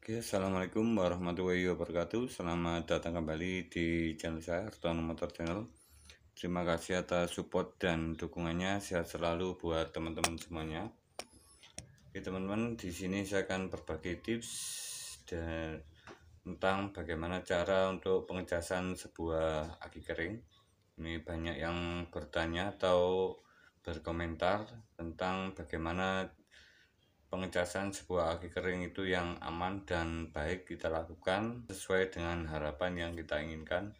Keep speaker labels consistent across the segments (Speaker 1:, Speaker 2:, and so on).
Speaker 1: Assalamualaikum warahmatullahi wabarakatuh. Selamat datang kembali di channel saya, Hartono Motor Channel. Terima kasih atas support dan dukungannya. Sehat selalu buat teman-teman semuanya. Oke teman-teman, di sini saya akan berbagi tips tentang bagaimana cara untuk pengecasan sebuah aki kering. Ini banyak yang bertanya atau berkomentar tentang bagaimana pengecasan sebuah aki kering itu yang aman dan baik kita lakukan sesuai dengan harapan yang kita inginkan.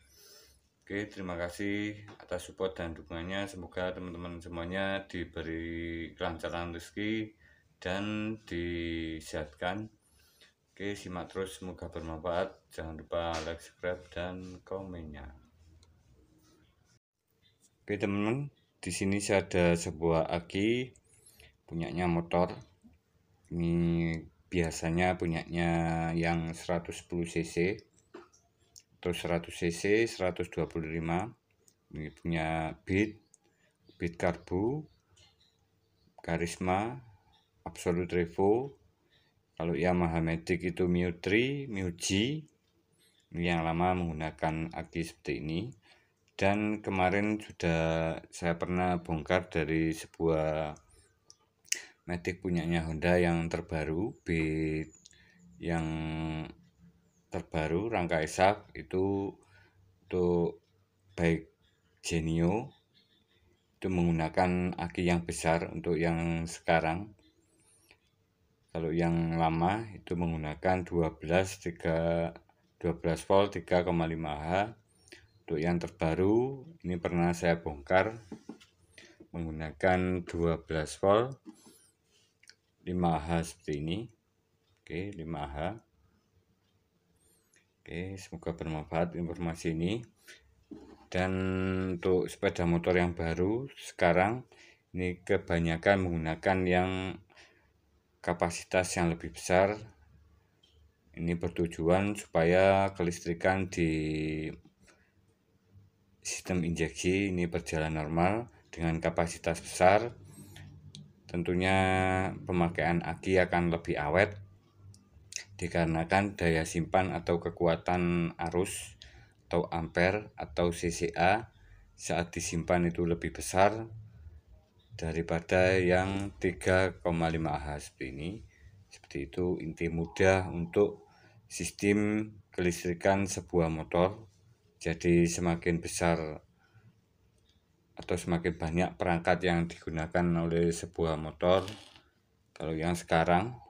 Speaker 1: Oke, terima kasih atas support dan dukungannya. Semoga teman-teman semuanya diberi kelancaran rezeki dan disehatkan. Oke, simak terus, semoga bermanfaat. Jangan lupa like, subscribe, dan komennya. Oke teman-teman, di sini saya ada sebuah aki punyanya motor. Ini biasanya punyanya yang 110 cc atau 100 cc 125. Ini punya Beat Karbu, Karisma, Absolute Revo. Kalau Yamaha Matic itu Mio 3, Mio G. Ini yang lama menggunakan aki seperti ini. Dan kemarin sudah saya pernah bongkar dari sebuah Matic punyanya Honda yang terbaru, Beat yang terbaru rangka ESAP itu untuk baik Genio itu menggunakan aki yang besar. Untuk yang sekarang, kalau yang lama itu menggunakan 12 volt 3,5H. Untuk yang terbaru ini pernah saya bongkar menggunakan 12 volt 5H seperti ini. Oke, 5H. Oke, semoga bermanfaat informasi ini. Dan untuk sepeda motor yang baru sekarang ini kebanyakan menggunakan yang kapasitas yang lebih besar. Ini bertujuan supaya kelistrikan di sistem injeksi ini berjalan normal dengan kapasitas besar. Tentunya pemakaian aki akan lebih awet dikarenakan daya simpan atau kekuatan arus atau ampere atau CCA saat disimpan itu lebih besar daripada yang 3,5H seperti ini. Seperti itu inti mudah untuk sistem kelistrikan sebuah motor. Jadi semakin besar atau semakin banyak perangkat yang digunakan oleh sebuah motor, kalau yang sekarang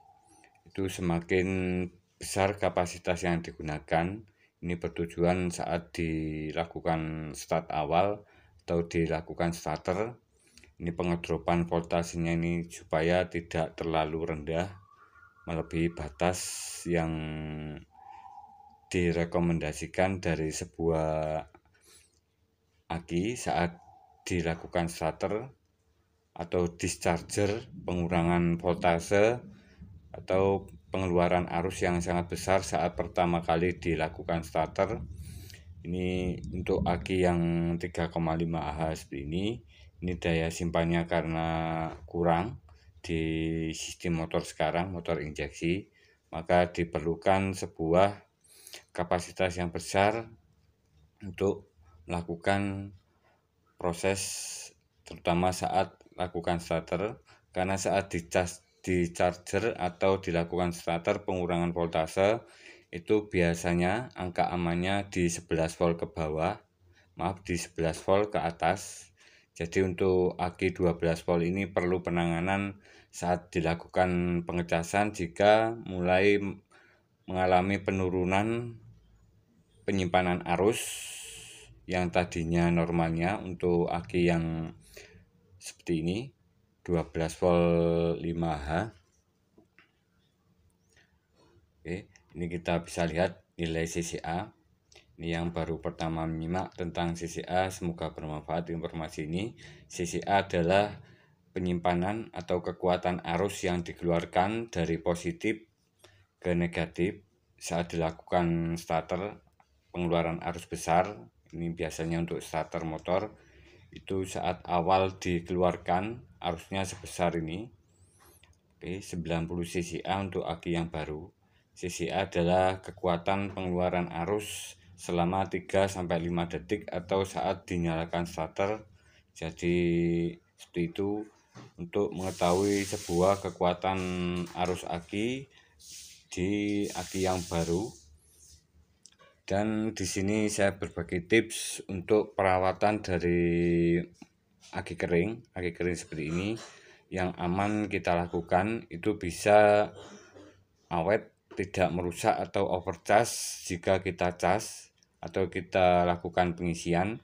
Speaker 1: itu semakin besar kapasitas yang digunakan. Ini bertujuan saat dilakukan start awal atau dilakukan starter, ini pengedropan voltasenya ini supaya tidak terlalu rendah melebihi batas yang direkomendasikan dari sebuah aki saat dilakukan starter atau discharger, pengurangan voltase atau pengeluaran arus yang sangat besar saat pertama kali dilakukan starter. Ini untuk aki yang 3,5Ah seperti ini daya simpannya karena kurang di sistem motor sekarang, motor injeksi, maka diperlukan sebuah kapasitas yang besar untuk melakukan proses, terutama saat lakukan starter, karena saat di charger atau dilakukan starter pengurangan voltase itu biasanya angka amannya di 11 volt ke bawah, di 11 volt ke atas. Jadi untuk aki 12 volt ini perlu penanganan saat dilakukan pengecasan jika mulai mengalami penurunan penyimpanan arus yang tadinya normalnya untuk aki yang seperti ini 12 volt 5H. Oke, ini kita bisa lihat nilai CCA. Ini yang baru pertama menyimak tentang CCA, semoga bermanfaat informasi ini. CCA adalah penyimpanan atau kekuatan arus yang dikeluarkan dari positif ke negatif saat dilakukan starter, pengeluaran arus besar. Ini biasanya untuk starter motor itu saat awal dikeluarkan arusnya sebesar ini. Oke, 90 CCA untuk aki yang baru. CCA adalah kekuatan pengeluaran arus selama 3-5 detik atau saat dinyalakan starter. Jadi seperti itu untuk mengetahui sebuah kekuatan arus aki di aki yang baru. Dan di sini saya berbagi tips untuk perawatan dari aki kering seperti ini yang aman kita lakukan. Itu bisa awet, tidak merusak atau overcharge jika kita cas atau kita lakukan pengisian.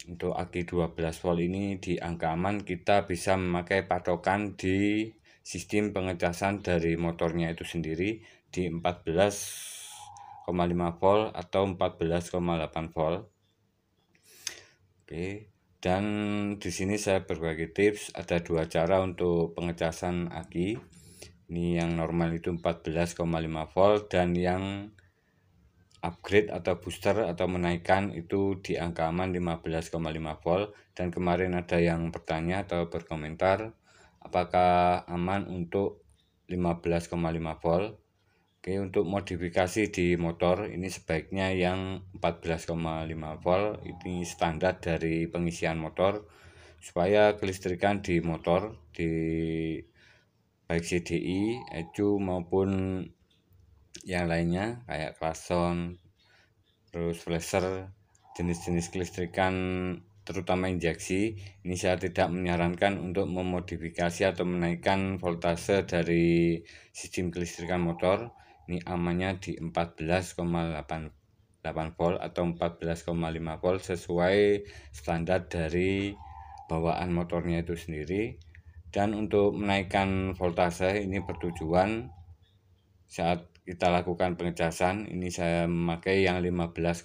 Speaker 1: Untuk aki 12 volt ini di angka aman kita bisa memakai patokan di sistem pengecasan dari motornya itu sendiri di 14,5 volt atau 14,8 volt. Oke, dan di sini saya berbagi tips, ada 2 cara untuk pengecasan aki. Ini yang normal itu 14,5 volt dan yang upgrade atau booster atau menaikkan itu di angka aman 15,5 volt. Dan kemarin ada yang bertanya atau berkomentar apakah aman untuk 15,5 volt. Oke, untuk modifikasi di motor ini sebaiknya yang 14,5 volt, ini standar dari pengisian motor supaya kelistrikan di motor di baik CDI, ECU maupun yang lainnya kayak klason, terus flasher, jenis-jenis kelistrikan terutama injeksi, ini saya tidak menyarankan untuk memodifikasi atau menaikkan voltase dari sistem kelistrikan motor. Ini amannya di 14,8 volt atau 14,5 volt sesuai standar dari bawaan motornya itu sendiri. Dan untuk menaikkan voltase ini bertujuan saat kita lakukan pengecasan, ini saya memakai yang 15,5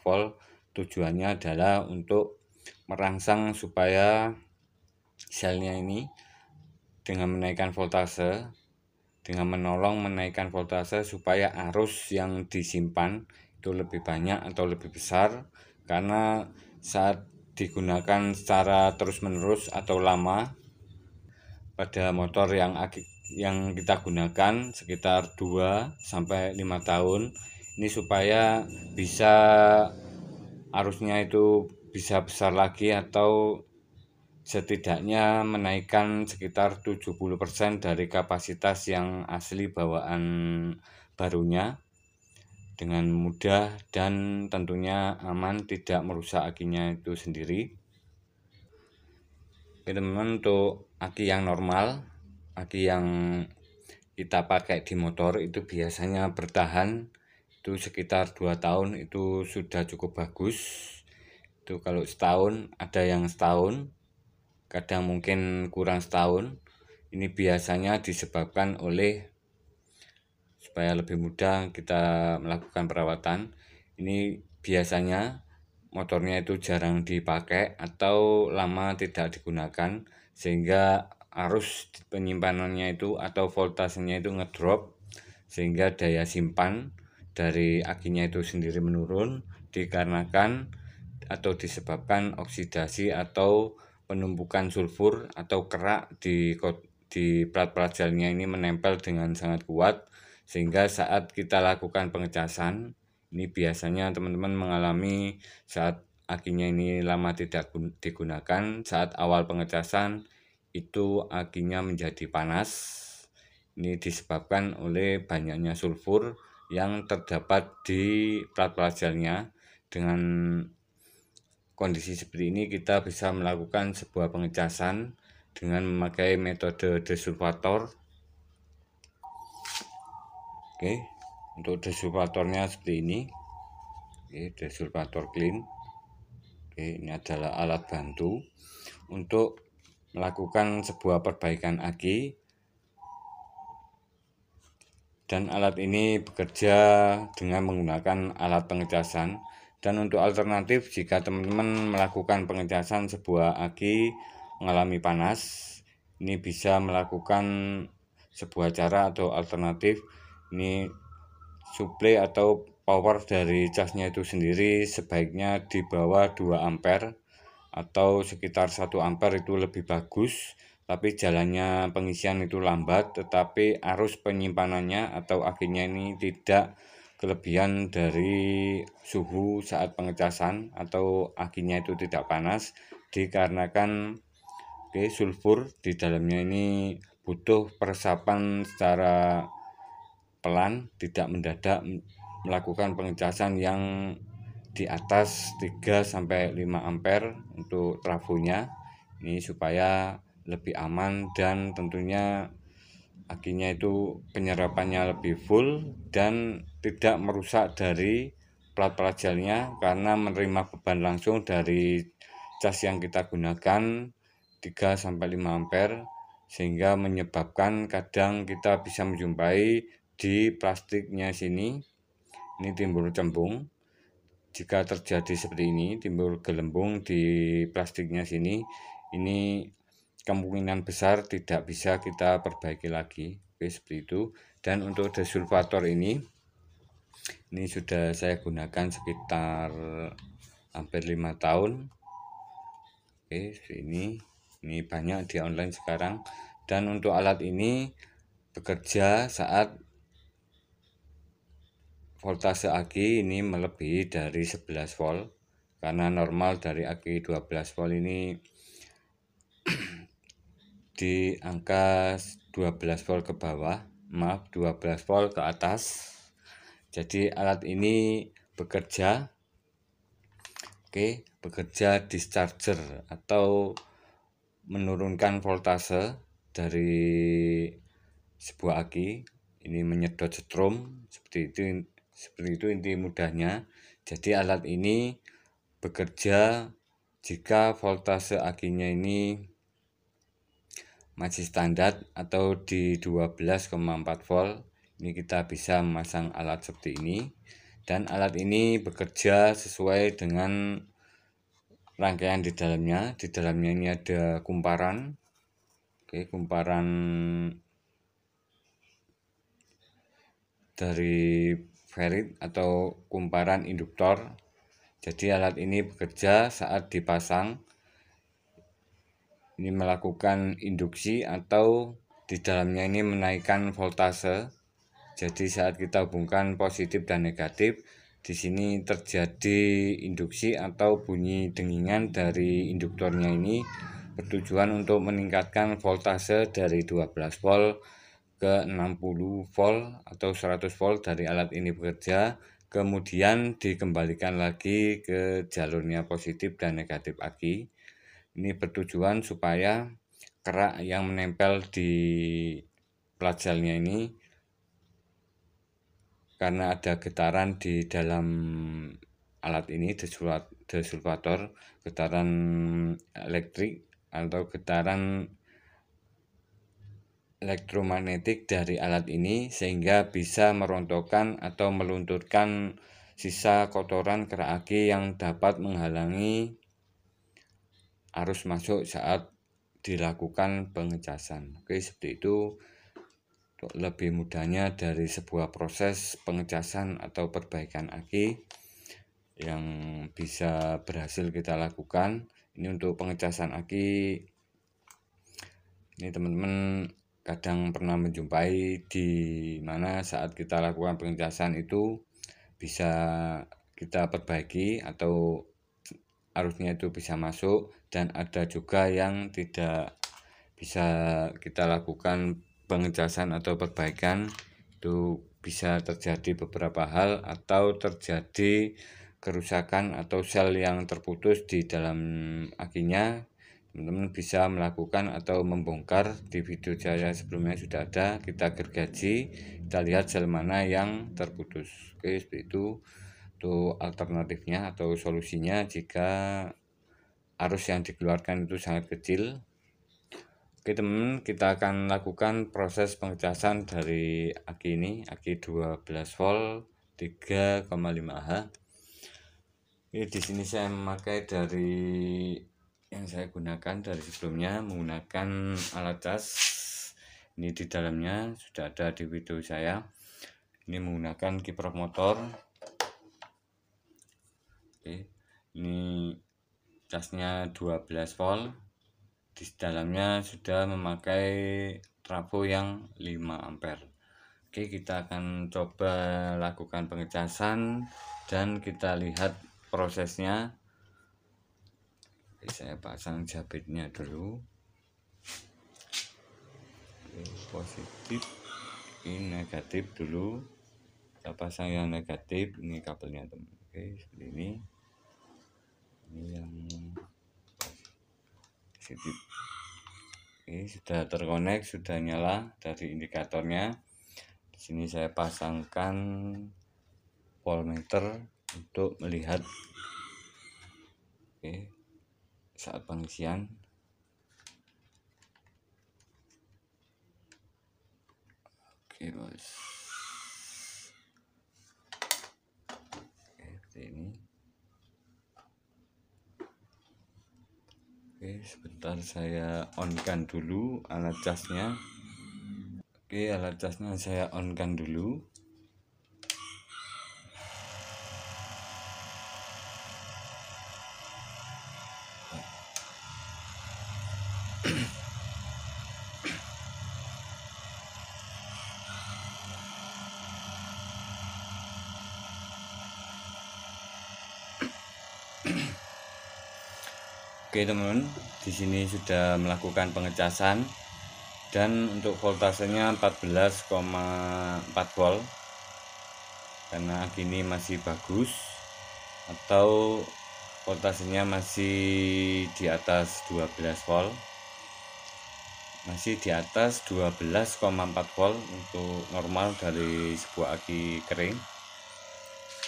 Speaker 1: volt. Tujuannya adalah untuk merangsang supaya selnya ini dengan menaikkan voltase, dengan menolong menaikkan voltase supaya arus yang disimpan itu lebih banyak atau lebih besar, karena saat digunakan secara terus-menerus atau lama pada motor yang kita gunakan sekitar 2-5 tahun, ini supaya bisa arusnya itu bisa besar lagi atau setidaknya menaikkan sekitar 70% dari kapasitas yang asli bawaan barunya dengan mudah dan tentunya aman, tidak merusak akinya itu sendiri. Oke teman-teman, untuk aki yang normal, aki yang kita pakai di motor itu biasanya bertahan itu sekitar 2 tahun, itu sudah cukup bagus. Itu kalau setahun, ada yang setahun, kadang mungkin kurang setahun. Ini biasanya disebabkan oleh, supaya lebih mudah kita melakukan perawatan, ini biasanya motornya itu jarang dipakai atau lama tidak digunakan sehingga arus penyimpanannya itu atau voltasenya itu ngedrop, sehingga daya simpan dari akinya itu sendiri menurun dikarenakan atau disebabkan oksidasi atau penumpukan sulfur atau kerak di plat-plat gelnya ini menempel dengan sangat kuat, sehingga saat kita lakukan pengecasan ini biasanya teman-teman mengalami saat akinya ini lama tidak digunakan, saat awal pengecasan itu akinya menjadi panas. Ini disebabkan oleh banyaknya sulfur yang terdapat di plat-plat gelnya. Dengan kondisi seperti ini kita bisa melakukan sebuah pengecasan dengan memakai metode desulfator. Oke, untuk desulfatornya seperti ini. Oke, desulfator clean. Oke, ini adalah alat bantu untuk melakukan sebuah perbaikan aki, dan alat ini bekerja dengan menggunakan alat pengecasan. Dan untuk alternatif, jika teman-teman melakukan pengecasan sebuah aki mengalami panas, ini bisa melakukan sebuah cara atau alternatif. Ini suplai atau power dari casnya itu sendiri sebaiknya di bawah 2 ampere atau sekitar 1 ampere itu lebih bagus, tapi jalannya pengisian itu lambat, tetapi arus penyimpanannya atau akinya ini tidak kelebihan dari suhu saat pengecasan, atau akinya itu tidak panas, dikarenakan sulfur di dalamnya ini butuh peresapan secara pelan, tidak mendadak melakukan pengecasan yang di atas 3-5 ampere untuk trafonya. Ini supaya lebih aman dan tentunya akinya itu penyerapannya lebih full dan tidak merusak dari plat-plat gelnya, karena menerima beban langsung dari cas yang kita gunakan 3-5 ampere, sehingga menyebabkan kadang kita bisa menjumpai di plastiknya ini timbul cembung. Jika terjadi seperti ini, timbul gelembung di plastiknya sini, ini kemungkinan besar tidak bisa kita perbaiki lagi. Oke, seperti itu. Dan untuk desulfator ini sudah saya gunakan sekitar hampir 5 tahun. Oke, ini banyak di online sekarang. Dan untuk alat ini bekerja saat voltase aki ini melebihi dari 11 volt, karena normal dari aki 12 volt ini di angka 12 volt ke bawah, 12 volt ke atas. Jadi alat ini bekerja discharger atau menurunkan voltase dari sebuah aki, ini menyedot setrum, seperti itu inti mudahnya. Jadi alat ini bekerja jika voltase akinya ini masih standar atau di 12,4 volt. Ini kita bisa memasang alat seperti ini, dan alat ini bekerja sesuai dengan rangkaian di dalamnya. Di dalamnya ini ada kumparan, kumparan dari ferrit atau kumparan induktor. Jadi alat ini bekerja saat dipasang, ini melakukan induksi atau di dalamnya ini menaikkan voltase. Jadi saat kita hubungkan positif dan negatif, di sini terjadi induksi atau bunyi dengingan dari induktornya ini, bertujuan untuk meningkatkan voltase dari 12 volt ke 60 volt atau 100 volt dari alat ini bekerja, kemudian dikembalikan lagi ke jalurnya positif dan negatif aki. Ini bertujuan supaya kerak yang menempel di plat gelnya ini, karena ada getaran di dalam alat ini, desulfator, getaran elektrik atau getaran elektromagnetik dari alat ini, sehingga bisa merontokkan atau melunturkan sisa kotoran kerak aki yang dapat menghalangi arus masuk saat dilakukan pengecasan. Oke, seperti itu. Untuk lebih mudahnya dari sebuah proses pengecasan atau perbaikan aki yang bisa berhasil kita lakukan. Ini untuk pengecasan aki. Ini teman-teman kadang pernah menjumpai di mana saat kita lakukan pengecasan itu bisa kita perbaiki atau arusnya itu bisa masuk, dan ada juga yang tidak bisa kita lakukan pengecasan atau perbaikan. Itu bisa terjadi beberapa hal, atau terjadi kerusakan atau sel yang terputus di dalam akinya. Teman-teman bisa melakukan atau membongkar. Di video saya sebelumnya sudah ada, kita gergaji, kita lihat sel mana yang terputus. Oke, seperti itu. Untuk alternatifnya atau solusinya jika arus yang dikeluarkan itu sangat kecil. Oke teman-teman, kita akan lakukan proses pengecasan dari aki ini, aki 12 volt 3,5H. Di sini saya memakai dari yang saya gunakan dari sebelumnya, menggunakan alat cas. Ini di dalamnya sudah ada di video saya. Ini menggunakan kiprok motor. Oke, ini casnya 12 volt di dalamnya sudah memakai trafo yang 5 ampere. Oke, kita akan coba lakukan pengecasan dan kita lihat prosesnya. Oke, saya pasang jabetnya dulu. Oke, positif, ini negatif dulu. Kita pasang yang negatif, ini kabelnya teman. Oke, seperti ini. Ini yang positif. Oke, sudah terkonek, sudah nyala dari indikatornya. Di sini saya pasangkan voltmeter untuk melihat saat pengisian. Oke, bos. Seperti ini. Oke, sebentar saya on-kan dulu alat casnya. Oke, alat casnya saya on-kan dulu. Oke teman-teman, di sini sudah melakukan pengecasan dan untuk voltasenya 14,4 volt karena gini masih bagus, atau voltasenya masih di atas 12 volt, masih di atas 12,4 volt untuk normal dari sebuah aki kering.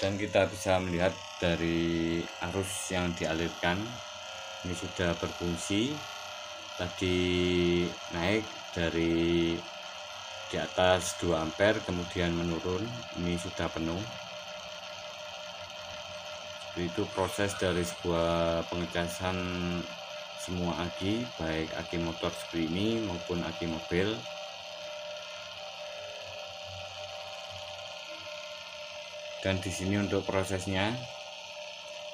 Speaker 1: Dan kita bisa melihat dari arus yang dialirkan, ini sudah berfungsi. Tadi naik dari di atas 2 ampere kemudian menurun, ini sudah penuh. Itu proses dari sebuah pengecasan semua aki, baik aki motor seperti ini maupun aki mobil. Dan di sini untuk prosesnya,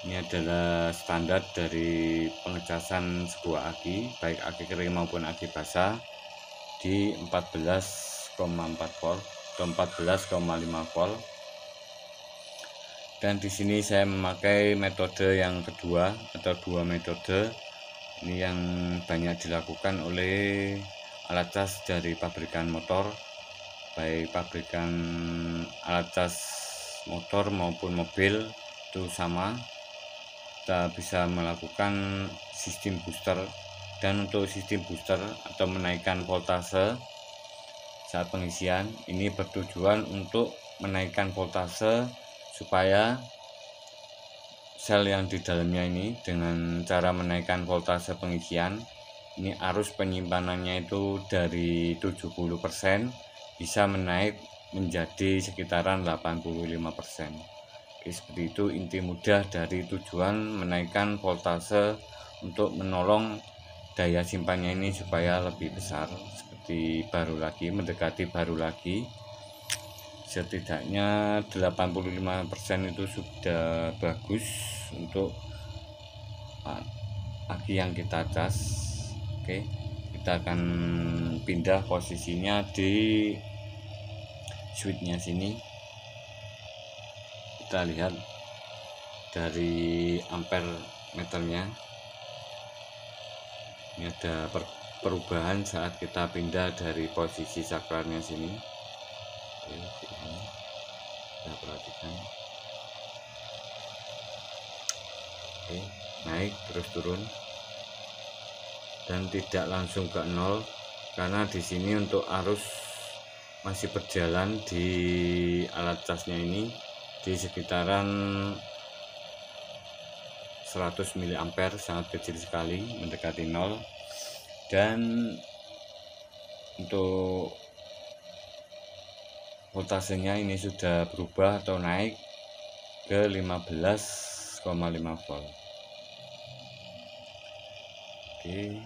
Speaker 1: ini adalah standar dari pengecasan sebuah aki, baik aki kering maupun aki basah, di 14,4 volt atau 14,5 volt. Dan di sini saya memakai metode yang kedua atau dua metode. Ini yang banyak dilakukan oleh alat cas dari pabrikan motor, baik pabrikan alat cas motor maupun mobil itu sama. Kita bisa melakukan sistem booster, dan untuk sistem booster atau menaikkan voltase saat pengisian ini bertujuan untuk menaikkan voltase supaya sel yang di dalamnya ini, dengan cara menaikkan voltase pengisian ini, arus penyimpanannya itu dari 70% bisa menaik menjadi sekitaran 85%. Seperti itu inti mudah dari tujuan menaikkan voltase untuk menolong daya simpannya ini supaya lebih besar, seperti baru lagi, mendekati baru lagi. Setidaknya 85% itu sudah bagus untuk aki yang kita cas. Oke, kita akan pindah posisinya di switchnya sini. Kita lihat dari ampere meternya, ini ada perubahan saat kita pindah dari posisi saklarnya sini. Oke, ini kita perhatikan. Oke, naik terus turun dan tidak langsung ke nol, karena di sini untuk arus masih berjalan di alat casnya ini di sekitaran 100 mA, sangat kecil sekali, mendekati nol. Dan untuk voltasenya ini sudah berubah atau naik ke 15,5 volt. Oke,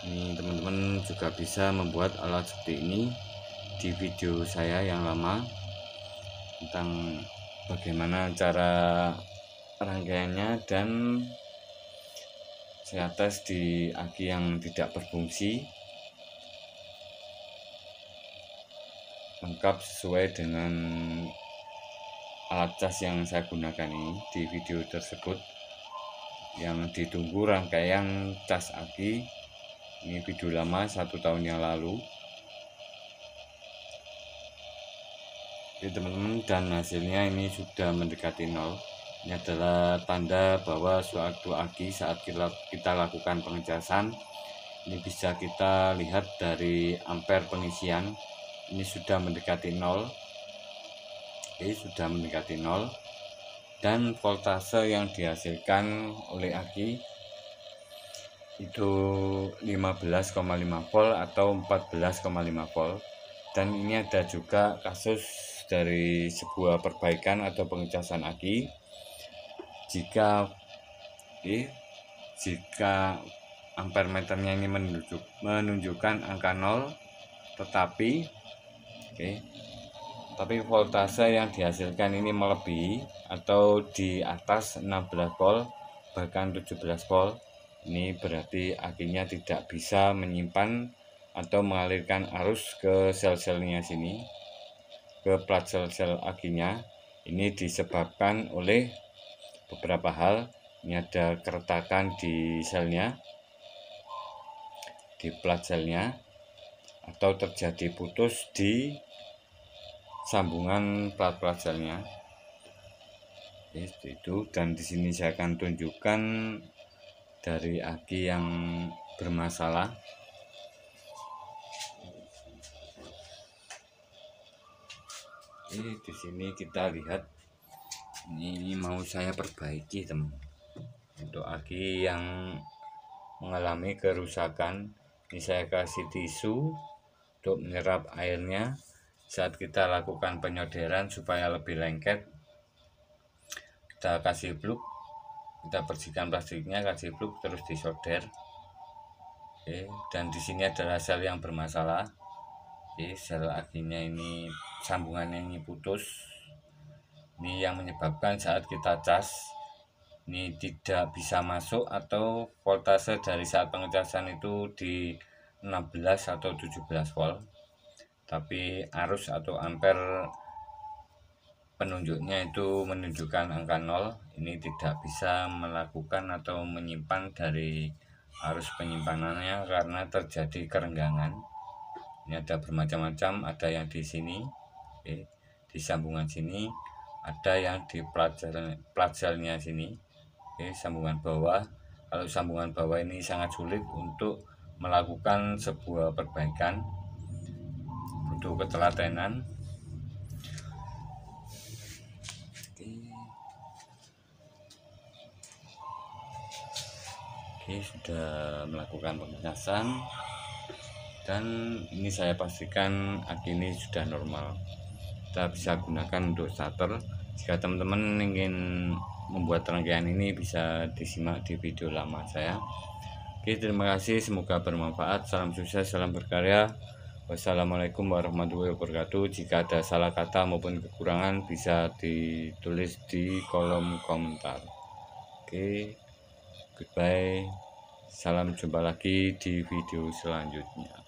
Speaker 1: ini teman-teman juga bisa membuat alat seperti ini di video saya yang lama tentang bagaimana cara rangkaiannya dan Saya tes di aki yang tidak berfungsi, lengkap sesuai dengan alat cas yang saya gunakan ini di video tersebut, yang ditunggu rangkaian cas aki. Ini video lama 1 tahun yang lalu. Oke teman-teman, dan hasilnya ini sudah mendekati nol. Ini adalah tanda bahwa suatu aki saat kita lakukan pengecasan, ini bisa kita lihat dari ampere pengisian, ini sudah mendekati nol. Oke, sudah mendekati nol. Dan voltase yang dihasilkan oleh aki itu 15,5 volt atau 14,5 volt. Dan ini ada juga kasus dari sebuah perbaikan atau pengecasan aki. Jika ampere meternya ini menunjukkan angka 0, tetapi voltase yang dihasilkan ini melebihi atau di atas 16 volt bahkan 17 volt, ini berarti akinya tidak bisa menyimpan atau mengalirkan arus ke sel-selnya sini, ke plat sel-sel akinya. Ini disebabkan oleh beberapa hal. Ini ada keretakan di selnya, di plat selnya, atau terjadi putus di sambungan plat-plat selnya. Itu, dan di sini saya akan tunjukkan dari aki yang bermasalah. Di sini kita lihat, ini mau saya perbaiki teman. Untuk aki yang mengalami kerusakan, ini saya kasih tisu untuk menyerap airnya saat kita lakukan penyoderan supaya lebih lengket. Kita kasih bluk, kita bersihkan plastiknya, kasih bluk, terus disolder. Dan di sini adalah sel yang bermasalah. Sel akinya ini, sambungannya ini putus. Ini yang menyebabkan saat kita cas, ini tidak bisa masuk atau voltase dari saat pengecasan itu di 16 atau 17 volt. Tapi arus atau ampere penunjuknya itu menunjukkan angka 0. Ini tidak bisa melakukan atau menyimpan dari arus penyimpanannya karena terjadi kerenggangan. Ini ada bermacam-macam, ada yang di sini, di sambungan sini, ada yang di plat selnya sini, sambungan bawah. Kalau sambungan bawah ini sangat sulit untuk melakukan sebuah perbaikan, butuh ketelatenan. Sudah melakukan pengecasan, dan ini saya pastikan aki ini sudah normal. Kita bisa gunakan untuk starter. Jika teman-teman ingin membuat rangkaian ini, bisa disimak di video lama saya. Terima kasih, semoga bermanfaat. Salam sukses, salam berkarya. Wassalamualaikum warahmatullahi wabarakatuh. Jika ada salah kata maupun kekurangan, bisa ditulis di kolom komentar. Goodbye. Salam, jumpa lagi di video selanjutnya.